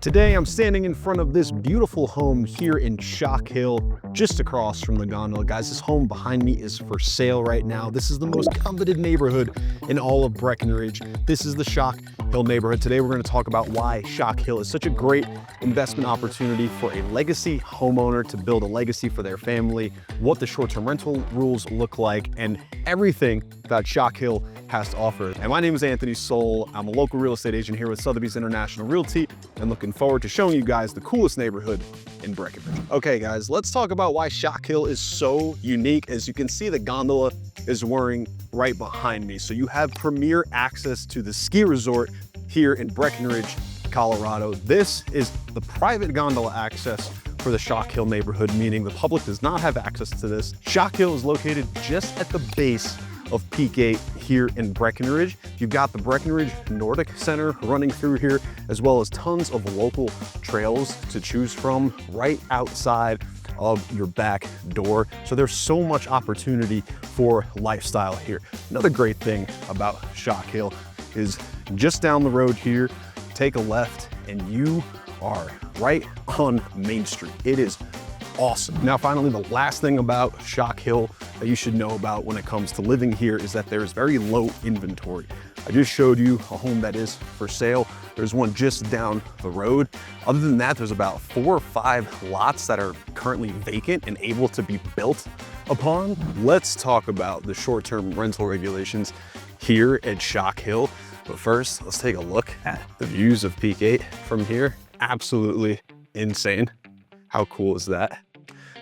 Today, I'm standing in front of this beautiful home here in Chalk Hill, just across from the gondola. Guys, this home behind me is for sale right now. This is the most coveted neighborhood in all of Breckenridge. This is the Chalk Hill neighborhood. Today, we're going to talk about why Chalk Hill is such a great investment opportunity for a legacy homeowner to build a legacy for their family, what the short-term rental rules look like, and everything that Chalk Hill has to offer. And my name is Anthony Soul. I'm a local real estate agent here with Sotheby's International Realty and looking forward to showing you guys the coolest neighborhood in Breckenridge. Okay guys, let's talk about why Chalk Hill is so unique. As you can see, the gondola is whirring right behind me. So you have premier access to the ski resort here in Breckenridge, Colorado. This is the private gondola access for the Chalk Hill neighborhood, meaning the public does not have access to this. Chalk Hill is located just at the base of Peak 8 here in Breckenridge. You've got the Breckenridge Nordic Center running through here, as well as tons of local trails to choose from right outside of your back door. So there's so much opportunity for lifestyle here. Another great thing about Chalk Hill is just down the road here, take a left and you are right on Main Street. It is awesome. Now, finally, the last thing about Chalk Hill that you should know about when it comes to living here is that there's very low inventory. I just showed you a home that is for sale. There's one just down the road. Other than that, there's about 4 or 5 lots that are currently vacant and able to be built upon. Let's talk about the short-term rental regulations here at Chalk Hill. But first, let's take a look at the views of Peak 8 from here. Absolutely insane. How cool is that?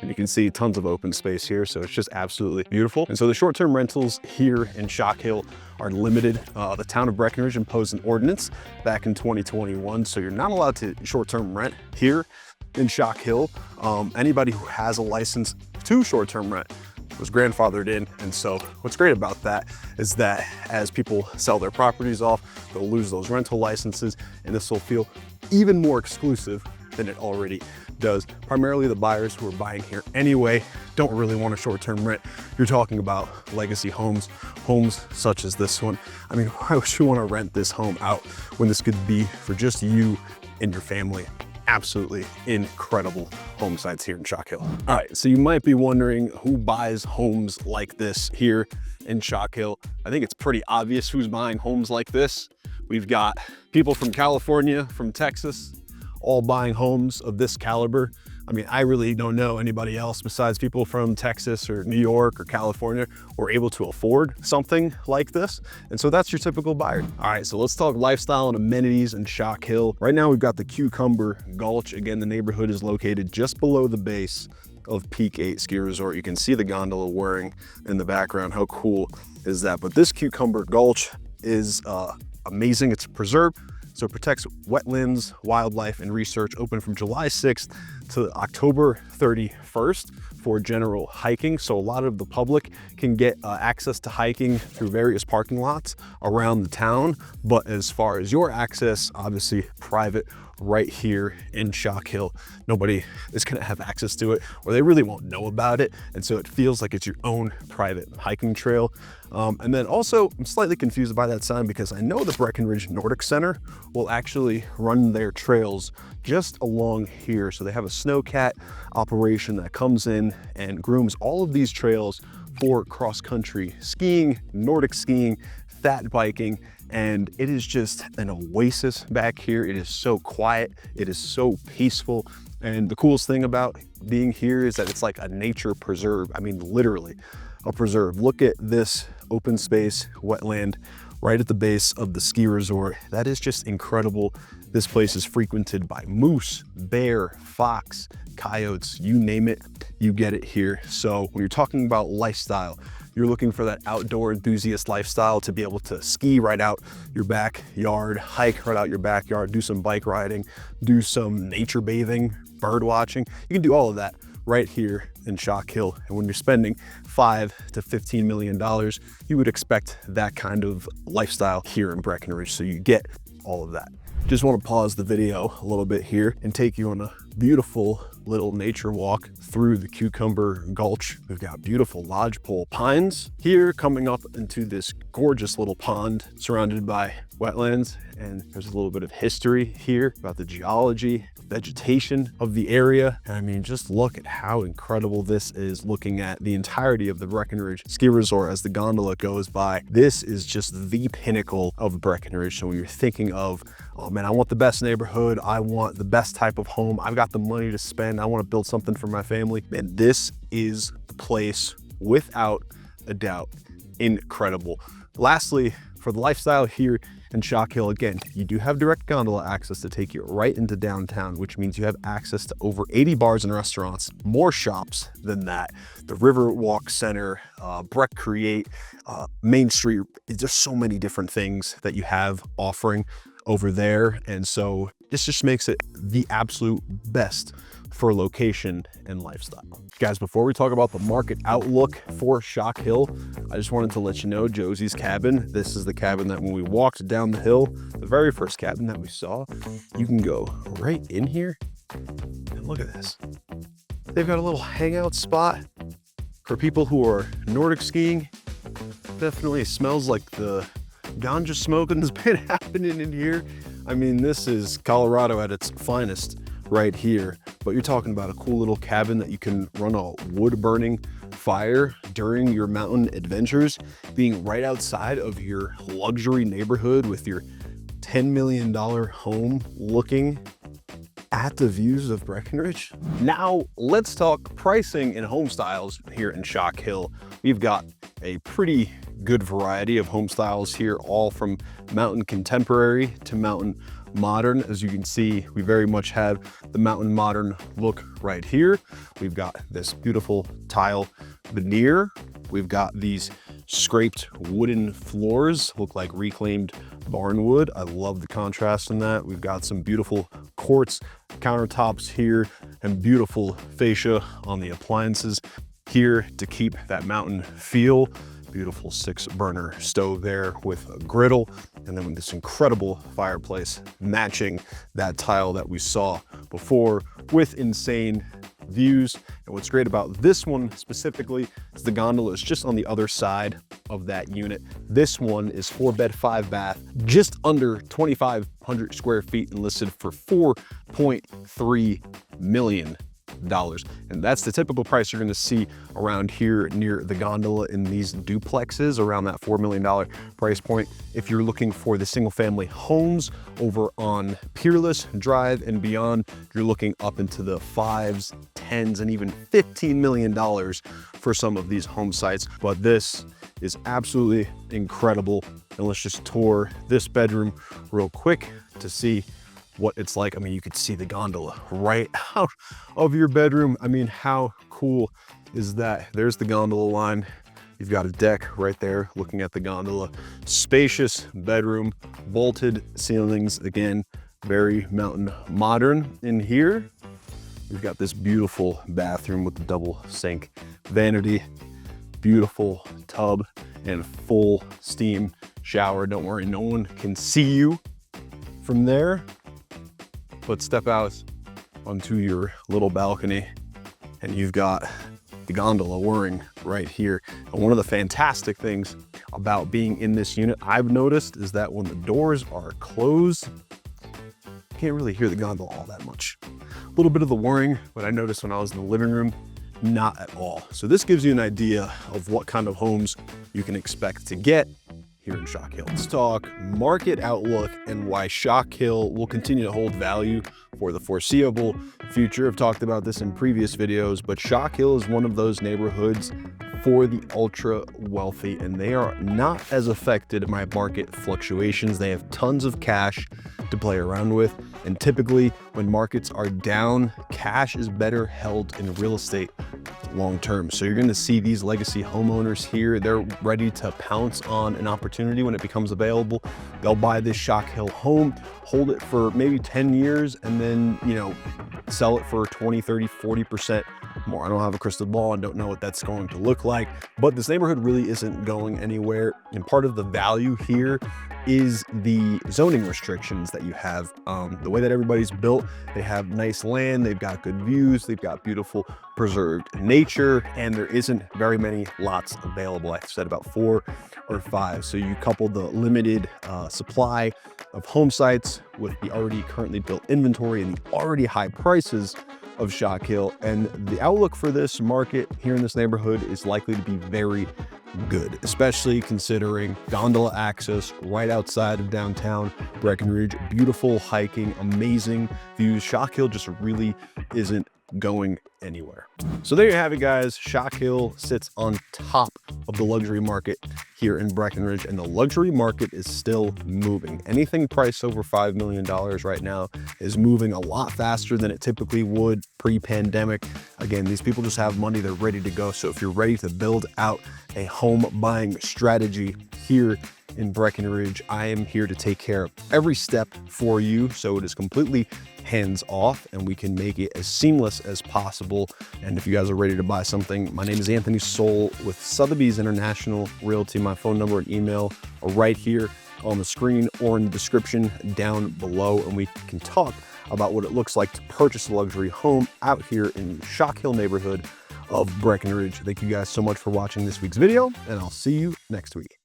And you can see tons of open space here, so it's just absolutely beautiful. And so the short-term rentals here in Chalk Hill are limited. The town of Breckenridge imposed an ordinance back in 2021, so you're not allowed to short-term rent here in Chalk Hill. Anybody who has a license to short-term rent was grandfathered in. And so what's great about that is that as people sell their properties off, they'll lose those rental licenses, and this will feel even more exclusive than it already does. Primarily the buyers who are buying here anyway don't really want a short-term rent. You're talking about legacy homes such as this one. I mean, why would you want to rent this home out when this could be for just you and your family? Absolutely incredible home sites here in Chalk Hill. All right, so you might be wondering who buys homes like this here in Chalk Hill. I think it's pretty obvious who's buying homes like this. We've got people from California, from Texas, all buying homes of this caliber. I mean, I really don't know anybody else besides people from Texas or New York or California who are able to afford something like this. And so that's your typical buyer. All right, so let's talk lifestyle and amenities in Chalk Hill. Right now we've got the Cucumber Gulch. Again, the neighborhood is located just below the base of Peak 8 Ski Resort. You can see the gondola whirring in the background. How cool is that? But this Cucumber Gulch is amazing. It's a preserve, so it protects wetlands, wildlife, and research. Open from July 6th to October 31st for general hiking. So a lot of the public can get access to hiking through various parking lots around the town. But as far as your access, obviously private right here in Chalk Hill. Nobody is gonna have access to it, or they really won't know about it. And so it feels like it's your own private hiking trail. And then also, I'm slightly confused by that sign because I know the Breckenridge Nordic Center will actually run their trails just along here. So they have a snowcat operation that comes in and grooms all of these trails for cross-country skiing, Nordic skiing, fat biking, and it is just an oasis back here. It is so quiet, it is so peaceful. And the coolest thing about being here is that it's like a nature preserve. I mean, literally a preserve. Look at this open space wetland right at the base of the ski resort. That is just incredible. This place is frequented by moose, bear, fox, coyotes, you name it, you get it here. So when you're talking about lifestyle, you're looking for that outdoor enthusiast lifestyle to be able to ski right out your backyard, hike right out your backyard, do some bike riding, do some nature bathing, bird watching. You can do all of that right here in Chalk Hill. And when you're spending $5 to $15 million, you would expect that kind of lifestyle here in Breckenridge. So you get all of that. Just want to pause the video a little bit here and take you on a beautiful little nature walk through the Cucumber Gulch. We've got beautiful lodgepole pines here coming up into this gorgeous little pond surrounded by wetlands. And there's a little bit of history here about the geology, vegetation of the area. And I mean, just look at how incredible this is, looking at the entirety of the Breckenridge ski resort as the gondola goes by. This is just the pinnacle of Breckenridge. So when you're thinking of, oh man, I want the best neighborhood, I want the best type of home, I've got the money to spend, I want to build something for my family, and this is the place without a doubt. Incredible. Lastly, for the lifestyle here in Shock Hill, again, you do have direct gondola access to take you right into downtown, which means you have access to over 80 bars and restaurants, more shops than that. The Riverwalk Center, Breck Create, Main Street, there's so many different things that you have offering over there. And so this just makes it the absolute best for location and lifestyle. Guys, before we talk about the market outlook for Shock Hill, I just wanted to let you know Josie's cabin. This is the cabin that when we walked down the hill, the very first cabin that we saw, you can go right in here and look at this. They've got a little hangout spot for people who are Nordic skiing. Definitely smells like the ganja smoking has been happening in here. I mean, this is Colorado at its finest right here, but you're talking about a cool little cabin that you can run a wood burning fire during your mountain adventures, being right outside of your luxury neighborhood with your $10 million home looking at the views of Breckenridge. Now let's talk pricing and home styles here in Shock Hill. We've got a pretty good variety of home styles here, all from mountain contemporary to mountain modern. As you can see, we very much have the mountain modern look right here. We've got this beautiful tile veneer. We've got these scraped wooden floors, look like reclaimed barnwood. I love the contrast in that. We've got some beautiful quartz countertops here and beautiful fascia on the appliances here to keep that mountain feel. Beautiful 6-burner stove there with a griddle, and then with this incredible fireplace matching that tile that we saw before with insane views. And what's great about this one specifically is the gondola is just on the other side of that unit. This one is 4-bed, 5-bath, just under 2,500 square feet and listed for $4.3 million. And that's the typical price you're going to see around here near the gondola in these duplexes around that $4 million price point. If you're looking for the single family homes over on Peerless Drive and beyond, you're looking up into the 5s, 10s, and even $15 million for some of these home sites. But this is absolutely incredible. And let's just tour this bedroom real quick to see what it's like. I mean, you could see the gondola right out of your bedroom. I mean, how cool is that? There's the gondola line. You've got a deck right there looking at the gondola. Spacious bedroom, vaulted ceilings. Again, very mountain modern in here. We've got this beautiful bathroom with the double sink vanity, beautiful tub, and full steam shower. Don't worry, no one can see you from there. But step out onto your little balcony and you've got the gondola whirring right here. And one of the fantastic things about being in this unit I've noticed is that when the doors are closed, you can't really hear the gondola all that much. A little bit of the whirring, but I noticed when I was in the living room, not at all. So this gives you an idea of what kind of homes you can expect to get here in Shock Hill. Let's talk market outlook and why Shock Hill will continue to hold value for the foreseeable future. I've talked about this in previous videos, but Shock Hill is one of those neighborhoods for the ultra wealthy, and they are not as affected by market fluctuations. They have tons of cash to play around with, and typically when markets are down, cash is better held in real estate long term. So you're going to see these legacy homeowners here, they're ready to pounce on an opportunity when it becomes available. They'll buy this Shock Hill home, hold it for maybe 10 years, and then, you know, sell it for 20, 30, 40% more. I don't have a crystal ball and don't know what that's going to look like, but this neighborhood really isn't going anywhere. And part of the value here is the zoning restrictions that you have. The way that everybody's built, they have nice land, they've got good views, they've got beautiful preserved nature, and there isn't very many lots available. I said about 4 or 5. So you couple the limited supply of home sites with the already currently built inventory and the already high prices of Shock Hill, and the outlook for this market here in this neighborhood is likely to be very good, especially considering gondola access right outside of downtown Breckenridge, beautiful hiking, amazing views. Shock Hill just really isn't going anywhere. So there you have it, guys. Shock Hill sits on top of the luxury market here in Breckenridge, and the luxury market is still moving. Anything priced over $5 million right now is moving a lot faster than it typically would pre-pandemic. Again, these people just have money, they're ready to go. So if you're ready to build out a home buying strategy here in Breckenridge, I am here to take care of every step for you, so it is completely hands off and we can make it as seamless as possible. And if you guys are ready to buy something, my name is Anthony Soul with Sotheby's International Realty. My phone number and email are right here on the screen or in the description down below, and we can talk about what it looks like to purchase a luxury home out here in the Shock Hill neighborhood of Breckenridge. Thank you guys so much for watching this week's video, and I'll see you next week.